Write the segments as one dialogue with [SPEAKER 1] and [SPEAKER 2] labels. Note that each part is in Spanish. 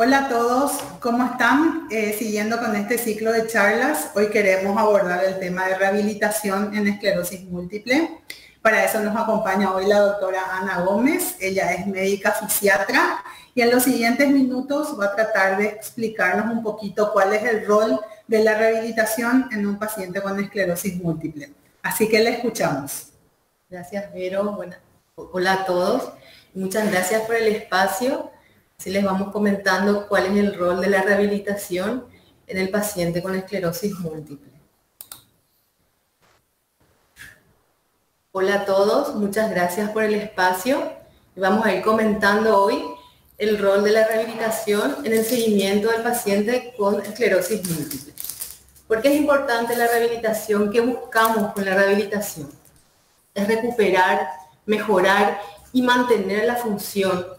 [SPEAKER 1] Hola a todos, ¿cómo están? Siguiendo con este ciclo de charlas, hoy queremos abordar el tema de rehabilitación en esclerosis múltiple. Para eso nos acompaña hoy la doctora Ana Gómez, ella es médica fisiatra y en los siguientes minutos va a tratar de explicarnos un poquito cuál es el rol de la rehabilitación en un paciente con esclerosis múltiple. Así que le escuchamos.
[SPEAKER 2] Gracias, Vero. Hola a todos. Muchas gracias por el espacio. Así les vamos comentando cuál es el rol de la rehabilitación en el paciente con esclerosis múltiple. Hola a todos, muchas gracias por el espacio. Vamos a ir comentando hoy el rol de la rehabilitación en el seguimiento del paciente con esclerosis múltiple. ¿Por qué es importante la rehabilitación? ¿Qué buscamos con la rehabilitación? Es recuperar, mejorar y mantener la función,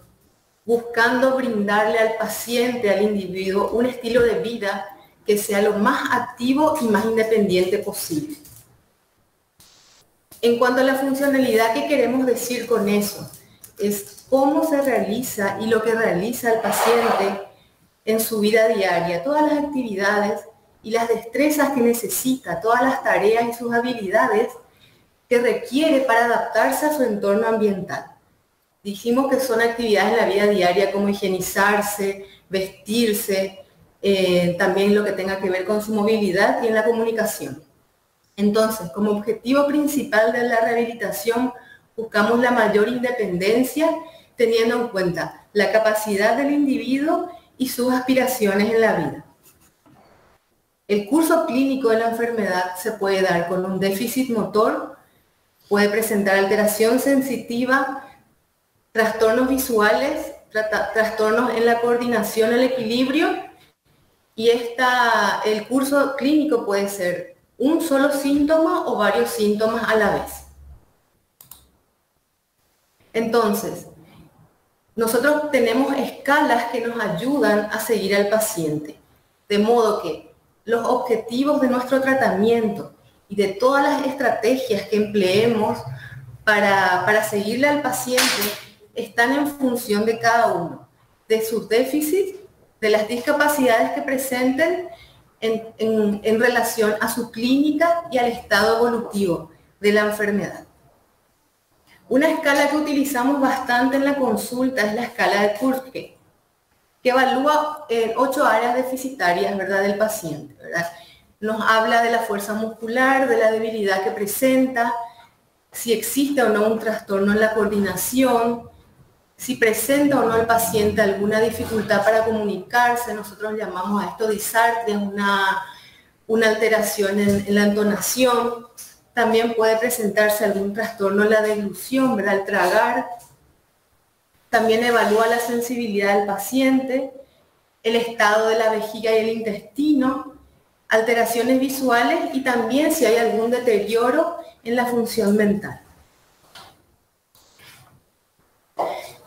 [SPEAKER 2] buscando brindarle al paciente, al individuo, un estilo de vida que sea lo más activo y más independiente posible. En cuanto a la funcionalidad, ¿qué queremos decir con eso? Es cómo se realiza y lo que realiza el paciente en su vida diaria, todas las actividades y las destrezas que necesita, todas las tareas y sus habilidades que requiere para adaptarse a su entorno ambiental. Dijimos que son actividades en la vida diaria como higienizarse, vestirse, también lo que tenga que ver con su movilidad y en la comunicación. Entonces, como objetivo principal de la rehabilitación, buscamos la mayor independencia, teniendo en cuenta la capacidad del individuo y sus aspiraciones en la vida. El curso clínico de la enfermedad se puede dar con un déficit motor, puede presentar alteración sensitiva, trastornos visuales, trastornos en la coordinación, el equilibrio, y el curso clínico puede ser un solo síntoma o varios síntomas a la vez. Entonces, nosotros tenemos escalas que nos ayudan a seguir al paciente, de modo que los objetivos de nuestro tratamiento y de todas las estrategias que empleemos para seguirle al paciente están en función de cada uno, de sus déficits, de las discapacidades que presenten en relación a su clínica y al estado evolutivo de la enfermedad. Una escala que utilizamos bastante en la consulta es la escala de Kurtke, que evalúa 8 áreas deficitarias, ¿verdad?, del paciente, ¿verdad? Nos habla de la fuerza muscular, de la debilidad que presenta, si existe o no un trastorno en la coordinación, si presenta o no el paciente alguna dificultad para comunicarse. Nosotros llamamos a esto disartria, una alteración en la entonación. También puede presentarse algún trastorno en la deglución, ¿verdad?, al tragar. También evalúa la sensibilidad del paciente, el estado de la vejiga y el intestino, alteraciones visuales y también si hay algún deterioro en la función mental.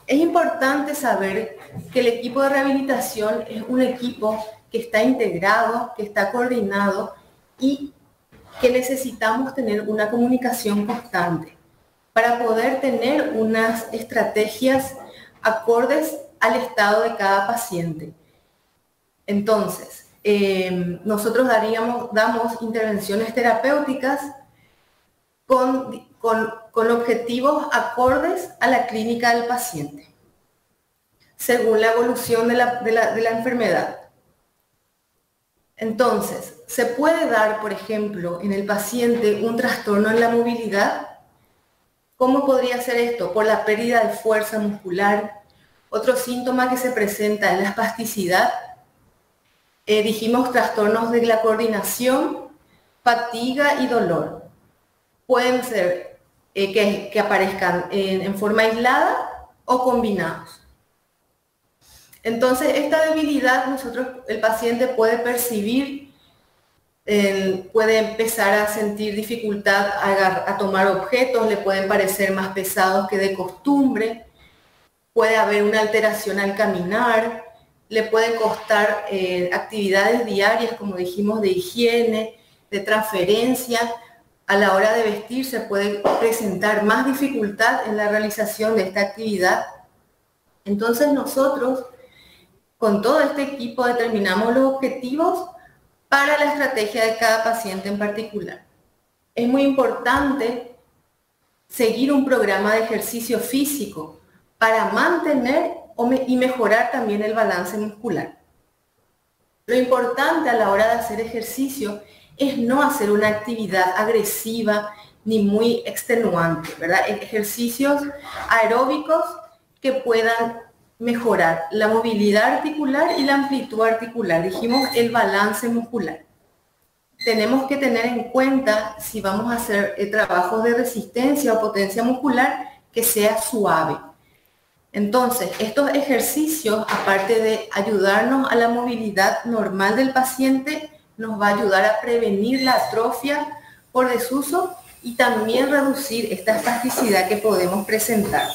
[SPEAKER 2] Es importante saber que el equipo de rehabilitación es un equipo que está integrado, que está coordinado y que necesitamos tener una comunicación constante para poder tener unas estrategias acordes al estado de cada paciente. Entonces, nosotros damos intervenciones terapéuticas con objetivos acordes a la clínica del paciente, según la evolución de la enfermedad. Entonces, se puede dar, por ejemplo, en el paciente un trastorno en la movilidad. ¿Cómo podría ser esto? Por la pérdida de fuerza muscular. Otro síntoma que se presenta es la espasticidad. Dijimos trastornos de la coordinación, fatiga y dolor. Pueden ser que aparezcan en forma aislada o combinados. Entonces, esta debilidad el paciente puede percibir, puede empezar a sentir dificultad a tomar objetos, le pueden parecer más pesados que de costumbre, puede haber una alteración al caminar, le pueden costar actividades diarias, como dijimos, de higiene, de transferencia. A la hora de vestirse puede presentar más dificultad en la realización de esta actividad. Entonces nosotros, con todo este equipo determinamos los objetivos para la estrategia de cada paciente en particular. Es muy importante seguir un programa de ejercicio físico para mantener y mejorar también el balance muscular. Lo importante a la hora de hacer ejercicio es no hacer una actividad agresiva ni muy extenuante, ¿verdad? Ejercicios aeróbicos que puedan mejorar la movilidad articular y la amplitud articular. Dijimos el balance muscular. Tenemos que tener en cuenta, si vamos a hacer trabajos de resistencia o potencia muscular, que sea suave. Entonces, estos ejercicios, aparte de ayudarnos a la movilidad normal del paciente, nos va a ayudar a prevenir la atrofia por desuso y también reducir esta espasticidad que podemos presentar.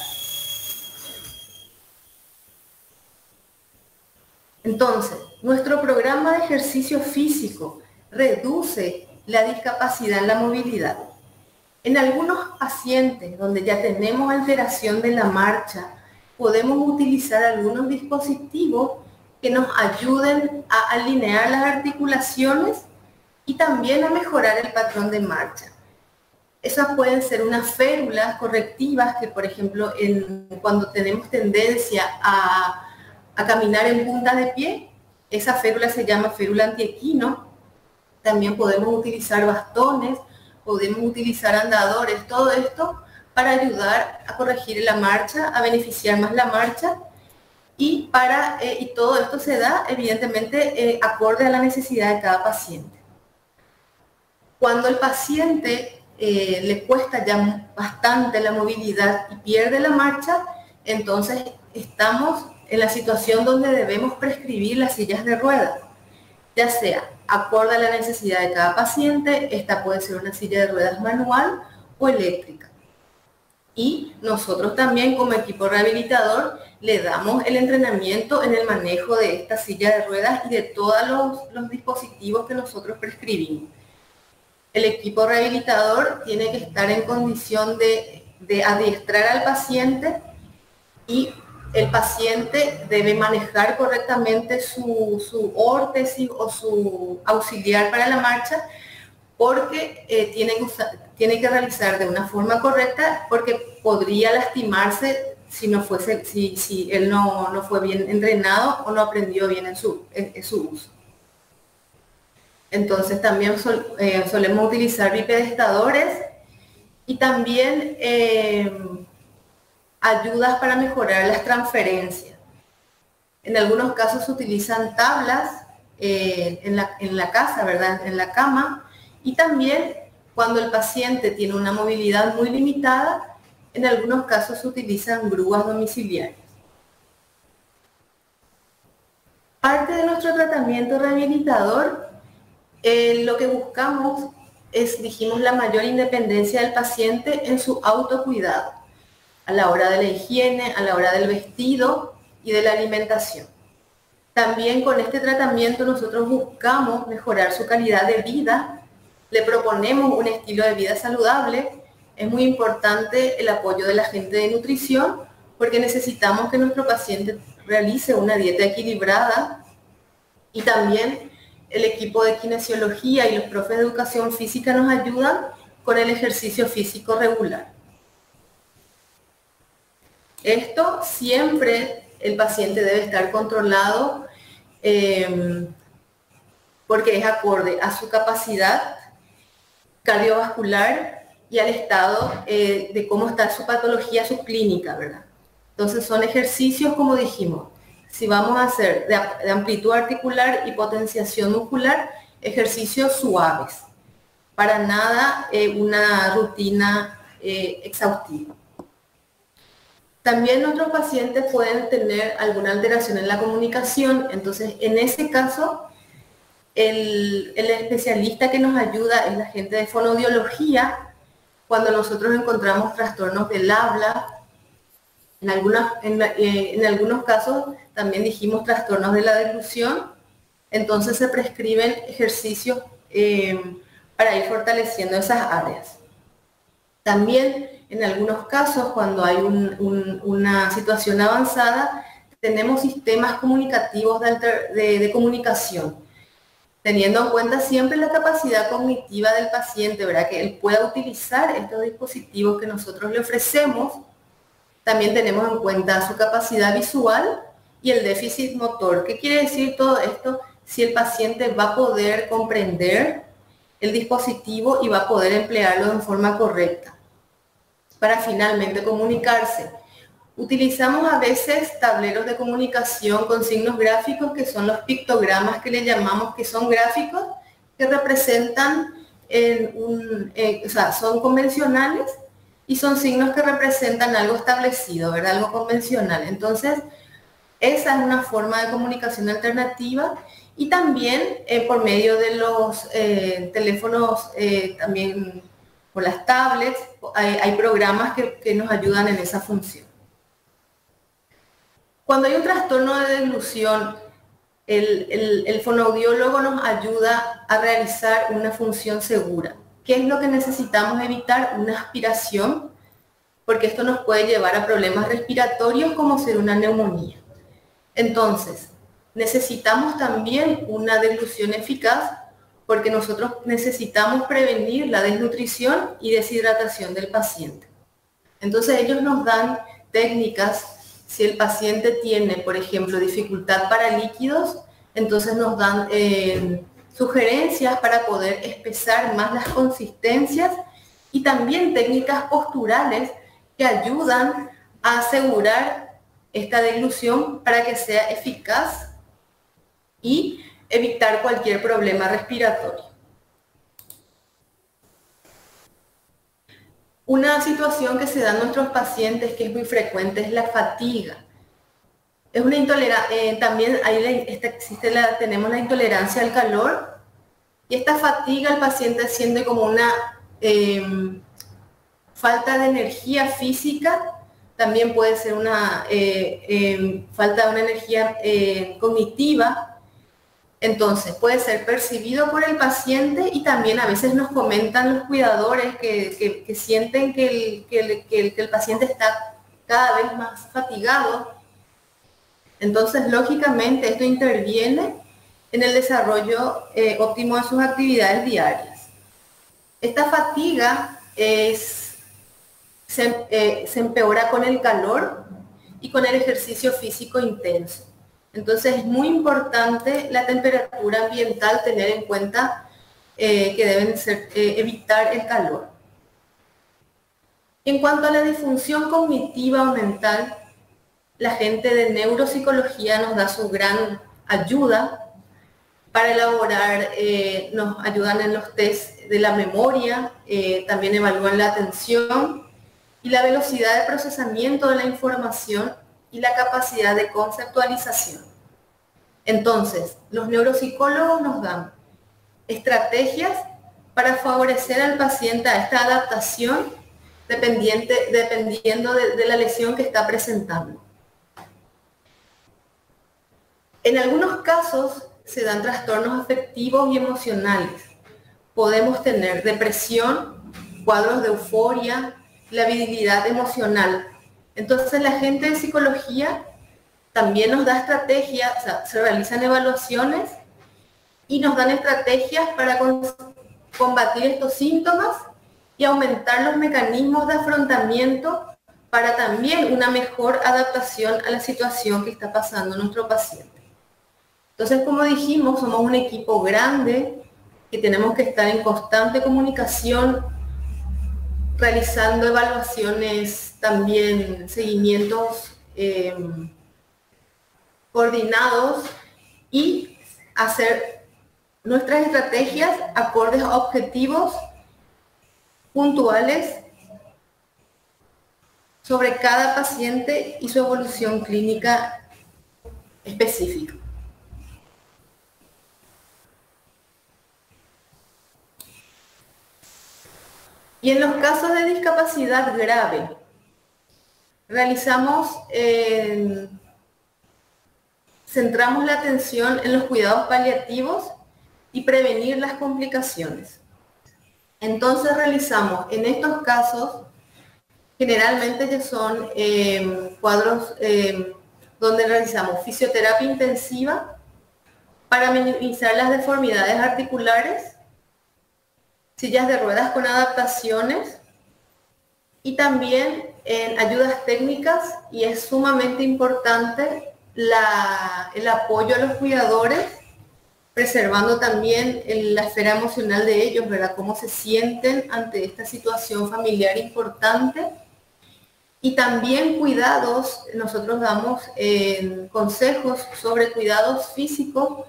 [SPEAKER 2] Entonces, nuestro programa de ejercicio físico reduce la discapacidad en la movilidad. En algunos pacientes donde ya tenemos alteración de la marcha, podemos utilizar algunos dispositivos que nos ayuden a alinear las articulaciones y también a mejorar el patrón de marcha. Esas pueden ser unas férulas correctivas que, por ejemplo, cuando tenemos tendencia a caminar en punta de pie, esa férula se llama férula antiequino. También podemos utilizar bastones, podemos utilizar andadores, todo esto para ayudar a corregir la marcha, a beneficiar más la marcha y todo esto se da evidentemente acorde a la necesidad de cada paciente. Cuando el paciente le cuesta ya bastante la movilidad y pierde la marcha, entonces estamos en la situación donde debemos prescribir las sillas de ruedas, ya sea acorde a la necesidad de cada paciente. Esta puede ser una silla de ruedas manual o eléctrica. Y nosotros también como equipo rehabilitador le damos el entrenamiento en el manejo de esta silla de ruedas y de todos los dispositivos que nosotros prescribimos. El equipo rehabilitador tiene que estar en condición de adiestrar al paciente y el paciente debe manejar correctamente su órtesis o su auxiliar para la marcha, porque tiene que realizar de una forma correcta, porque podría lastimarse si él no fue bien entrenado o no aprendió bien en su uso. Entonces también solemos utilizar bipedestadores y también ayudas para mejorar las transferencias. En algunos casos se utilizan tablas en la casa, ¿verdad? En la cama. Y también cuando el paciente tiene una movilidad muy limitada, en algunos casos se utilizan grúas domiciliarias. Parte de nuestro tratamiento rehabilitador, lo que buscamos es, dijimos, la mayor independencia del paciente en su autocuidado, a la hora de la higiene, a la hora del vestido y de la alimentación. También con este tratamiento nosotros buscamos mejorar su calidad de vida, le proponemos un estilo de vida saludable. Es muy importante el apoyo de la gente de nutrición, porque necesitamos que nuestro paciente realice una dieta equilibrada, y también el equipo de kinesiología y los profes de educación física nos ayudan con el ejercicio físico regular. Esto siempre el paciente debe estar controlado porque es acorde a su capacidad cardiovascular y al estado de cómo está su patología, su clínica, ¿verdad? Entonces son ejercicios, como dijimos, si vamos a hacer de amplitud articular y potenciación muscular, ejercicios suaves, para nada una rutina exhaustiva. También nuestros pacientes pueden tener alguna alteración en la comunicación, entonces en ese caso el especialista que nos ayuda es la gente de fonoaudiología. Cuando nosotros encontramos trastornos del habla, en algunos casos también dijimos trastornos de la deglución, entonces se prescriben ejercicios para ir fortaleciendo esas áreas. También en algunos casos, cuando hay una situación avanzada, tenemos sistemas comunicativos de comunicación, teniendo en cuenta siempre la capacidad cognitiva del paciente, ¿verdad? Que él pueda utilizar estos dispositivos que nosotros le ofrecemos. También tenemos en cuenta su capacidad visual y el déficit motor. ¿Qué quiere decir todo esto? Si el paciente va a poder comprender el dispositivo y va a poder emplearlo de forma correcta para finalmente comunicarse. Utilizamos a veces tableros de comunicación con signos gráficos, que son los pictogramas que le llamamos, que son gráficos que representan, o sea, son convencionales y son signos que representan algo establecido, ¿verdad? Algo convencional. Entonces, esa es una forma de comunicación alternativa, y también por medio de los teléfonos, también por las tablets, hay programas que nos ayudan en esa función. Cuando hay un trastorno de deglución, el fonoaudiólogo nos ayuda a realizar una función segura. ¿Qué es lo que necesitamos evitar? Una aspiración, porque esto nos puede llevar a problemas respiratorios como ser una neumonía. Entonces, necesitamos también una deglución eficaz, porque nosotros necesitamos prevenir la desnutrición y deshidratación del paciente. Entonces, ellos nos dan técnicas. Si el paciente tiene, por ejemplo, dificultad para líquidos, entonces nos dan sugerencias para poder espesar más las consistencias, y también técnicas posturales que ayudan a asegurar esta deglución para que sea eficaz y evitar cualquier problema respiratorio. Una situación que se da en nuestros pacientes, que es muy frecuente, es la fatiga. Es una intolerancia, también tenemos la intolerancia al calor, y esta fatiga el paciente siente como una falta de energía física. También puede ser una falta de una energía cognitiva. Entonces, puede ser percibido por el paciente, y también a veces nos comentan los cuidadores que sienten que el paciente está cada vez más fatigado. Entonces, lógicamente, esto interviene en el desarrollo óptimo de sus actividades diarias. Esta fatiga se empeora con el calor y con el ejercicio físico intenso. Entonces, es muy importante la temperatura ambiental, tener en cuenta que deben evitar el calor. En cuanto a la disfunción cognitiva o mental, la gente de neuropsicología nos da su gran ayuda para elaborar, nos ayudan en los test de la memoria, también evalúan la atención y la velocidad de procesamiento de la información y la capacidad de conceptualización. Entonces, los neuropsicólogos nos dan estrategias para favorecer al paciente a esta adaptación dependiendo de la lesión que está presentando. En algunos casos se dan trastornos afectivos y emocionales. Podemos tener depresión, cuadros de euforia, labilidad emocional. Entonces, la gente de psicología también nos da estrategias, o sea, se realizan evaluaciones y nos dan estrategias para combatir estos síntomas y aumentar los mecanismos de afrontamiento para también una mejor adaptación a la situación que está pasando nuestro paciente. Entonces, como dijimos, somos un equipo grande que tenemos que estar en constante comunicación, realizando evaluaciones, también seguimientos coordinados, y hacer nuestras estrategias acordes a objetivos puntuales sobre cada paciente y su evolución clínica específica. Y en los casos de discapacidad grave, centramos la atención en los cuidados paliativos y prevenir las complicaciones. Entonces realizamos en estos casos, generalmente que son cuadros donde realizamos fisioterapia intensiva para minimizar las deformidades articulares, sillas de ruedas con adaptaciones y también en ayudas técnicas, y es sumamente importante el apoyo a los cuidadores, preservando también la esfera emocional de ellos, ¿verdad? Cómo se sienten ante esta situación familiar importante. Y también cuidados, nosotros damos consejos sobre cuidados físicos,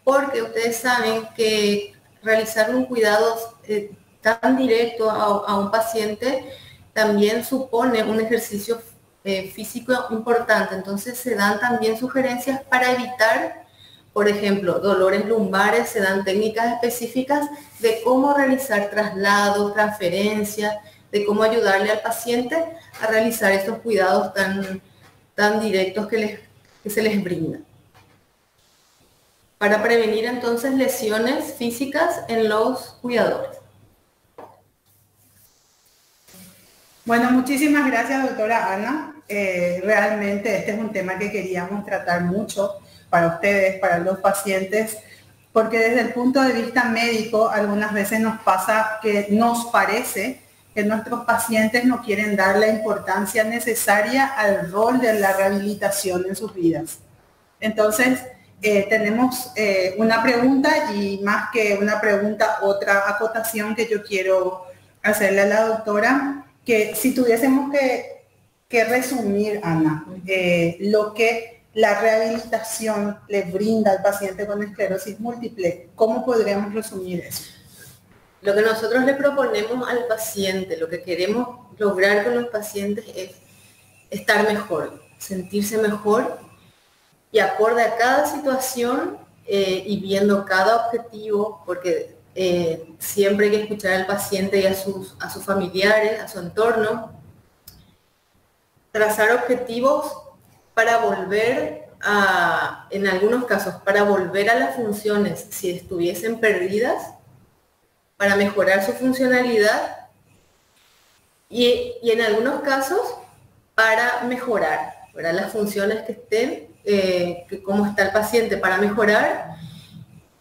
[SPEAKER 2] porque ustedes saben que realizar un cuidado tan directo a un paciente también supone un ejercicio físico importante. Entonces se dan también sugerencias para evitar, por ejemplo, dolores lumbares, se dan técnicas específicas de cómo realizar traslados, transferencias, de cómo ayudarle al paciente a realizar estos cuidados tan directos que se les brinda. Para prevenir entonces lesiones físicas en los cuidadores.
[SPEAKER 1] Bueno, muchísimas gracias, doctora Ana. Realmente este es un tema que queríamos tratar mucho para ustedes, para los pacientes, porque desde el punto de vista médico algunas veces nos pasa que nos parece que nuestros pacientes no quieren dar la importancia necesaria al rol de la rehabilitación en sus vidas. Entonces, tenemos una pregunta, y más que una pregunta, otra acotación que yo quiero hacerle a la doctora, que si tuviésemos que resumir, Ana, lo que la rehabilitación le brinda al paciente con esclerosis múltiple, ¿cómo podríamos resumir eso?
[SPEAKER 2] Lo que nosotros le proponemos al paciente, lo que queremos lograr con los pacientes es estar mejor, sentirse mejor, y acorde a cada situación y viendo cada objetivo, porque siempre hay que escuchar al paciente y a sus familiares, a su entorno, trazar objetivos para volver en algunos casos, para volver a las funciones si estuviesen perdidas, para mejorar su funcionalidad y en algunos casos para mejorar, ¿verdad? Las funciones que estén, cómo está el paciente, para mejorar,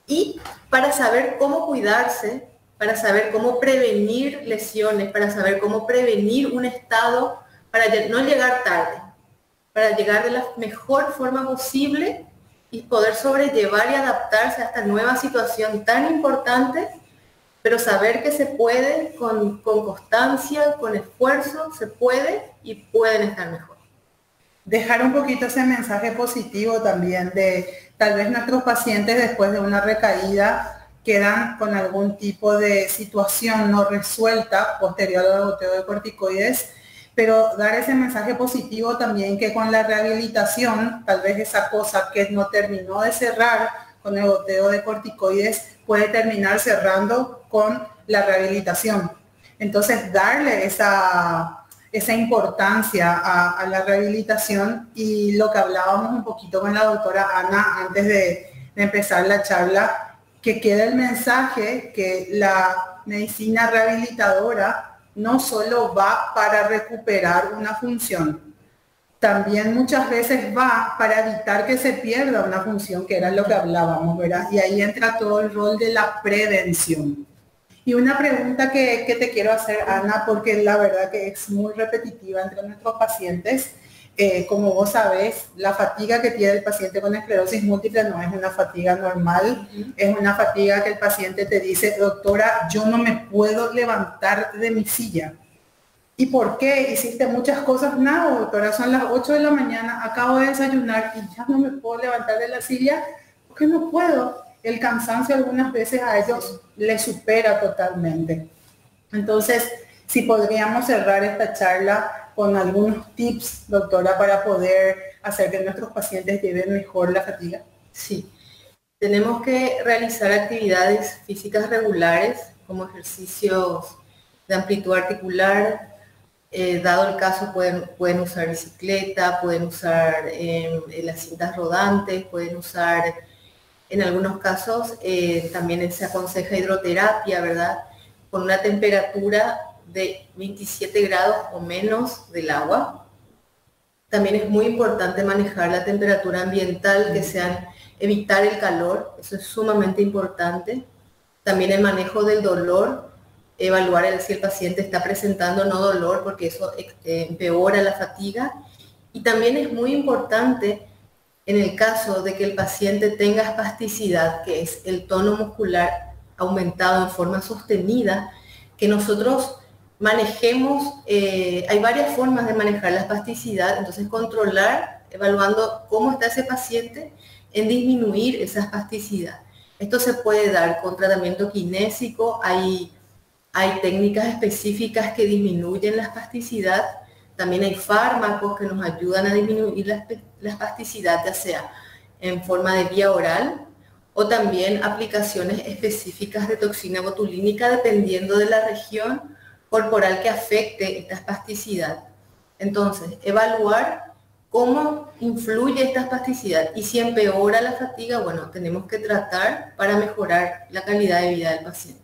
[SPEAKER 2] y para saber cómo cuidarse, para saber cómo prevenir lesiones, para saber cómo prevenir un estado, para no llegar tarde, para llegar de la mejor forma posible y poder sobrellevar y adaptarse a esta nueva situación tan importante, pero saber que se puede con constancia, con esfuerzo, se puede y pueden estar mejor.
[SPEAKER 1] Dejar un poquito ese mensaje positivo también de tal vez nuestros pacientes después de una recaída quedan con algún tipo de situación no resuelta posterior al goteo de corticoides, pero dar ese mensaje positivo también que con la rehabilitación, tal vez esa cosa que no terminó de cerrar con el goteo de corticoides puede terminar cerrando con la rehabilitación. Entonces, darle esa importancia a la rehabilitación, y lo que hablábamos un poquito con la doctora Ana antes de empezar la charla, que quede el mensaje que la medicina rehabilitadora no solo va para recuperar una función, también muchas veces va para evitar que se pierda una función, que era lo que hablábamos, ¿verdad? Y ahí entra todo el rol de la prevención. Y una pregunta que te quiero hacer, Ana, porque la verdad que es muy repetitiva entre nuestros pacientes. Como vos sabés, la fatiga que tiene el paciente con esclerosis múltiple no es una fatiga normal, es una fatiga que el paciente te dice: doctora, yo no me puedo levantar de mi silla. ¿Y por qué? ¿Hiciste muchas cosas? Nada, doctora, son las 8 de la mañana, acabo de desayunar y ya no me puedo levantar de la silla porque no puedo. El cansancio algunas veces a ellos les supera totalmente. Entonces, si podríamos cerrar esta charla con algunos tips, doctora, para poder hacer que nuestros pacientes lleven mejor la fatiga.
[SPEAKER 2] Sí, tenemos que realizar actividades físicas regulares, como ejercicios de amplitud articular. Dado el caso, pueden usar bicicleta, pueden usar las cintas rodantes, pueden usar, en algunos casos, también se aconseja hidroterapia, ¿verdad? Con una temperatura de 27 grados o menos del agua. También es muy importante manejar la temperatura ambiental, que sean, evitar el calor, eso es sumamente importante. También el manejo del dolor, evaluar si el paciente está presentando no dolor, porque eso empeora la fatiga. Y también es muy importante en el caso de que el paciente tenga espasticidad, que es el tono muscular aumentado en forma sostenida, que nosotros manejemos, hay varias formas de manejar la espasticidad, entonces controlar, evaluando cómo está ese paciente, en disminuir esa espasticidad. Esto se puede dar con tratamiento kinésico, hay técnicas específicas que disminuyen la espasticidad, también hay fármacos que nos ayudan a disminuir la espasticidad, ya sea en forma de vía oral o también aplicaciones específicas de toxina botulínica dependiendo de la región corporal que afecte esta espasticidad. Entonces, evaluar cómo influye esta espasticidad y si empeora la fatiga, bueno, tenemos que tratar para mejorar la calidad de vida del paciente.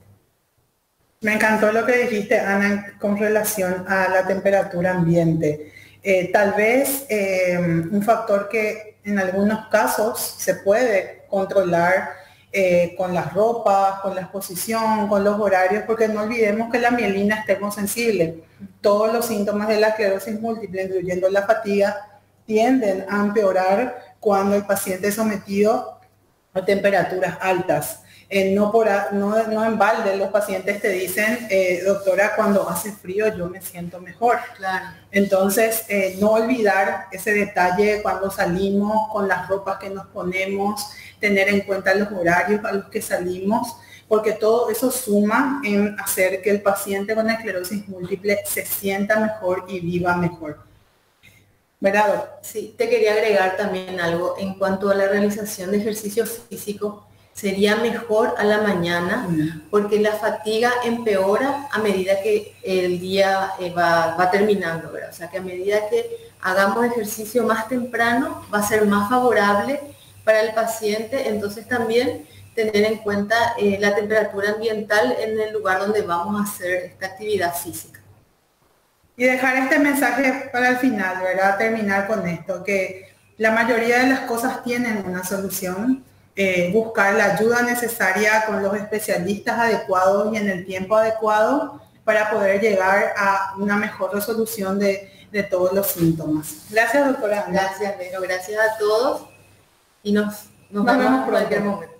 [SPEAKER 1] Me encantó lo que dijiste, Ana, con relación a la temperatura ambiente. Tal vez un factor que en algunos casos se puede controlar con las ropas, con la exposición, con los horarios, porque no olvidemos que la mielina es termosensible. Todos los síntomas de la esclerosis múltiple, incluyendo la fatiga, tienden a empeorar cuando el paciente es sometido a temperaturas altas. No en balde los pacientes te dicen, doctora, cuando hace frío yo me siento mejor.
[SPEAKER 2] Claro.
[SPEAKER 1] Entonces, no olvidar ese detalle cuando salimos, con las ropas que nos ponemos, tener en cuenta los horarios a los que salimos, porque todo eso suma en hacer que el paciente con esclerosis múltiple se sienta mejor y viva mejor. ¿Verdad?
[SPEAKER 2] Sí, te quería agregar también algo en cuanto a la realización de ejercicio físico. Sería mejor a la mañana porque la fatiga empeora a medida que el día va terminando, ¿verdad? O sea que a medida que hagamos ejercicio más temprano va a ser más favorable para el paciente. Entonces también tener en cuenta la temperatura ambiental en el lugar donde vamos a hacer esta actividad física.
[SPEAKER 1] Y dejar este mensaje para el final, ¿verdad? Terminar con esto, que la mayoría de las cosas tienen una solución. Buscar la ayuda necesaria con los especialistas adecuados y en el tiempo adecuado para poder llegar a una mejor resolución de todos los síntomas. Gracias, doctora.
[SPEAKER 2] Gracias, Vero. Gracias a todos y nos vemos en cualquier momento.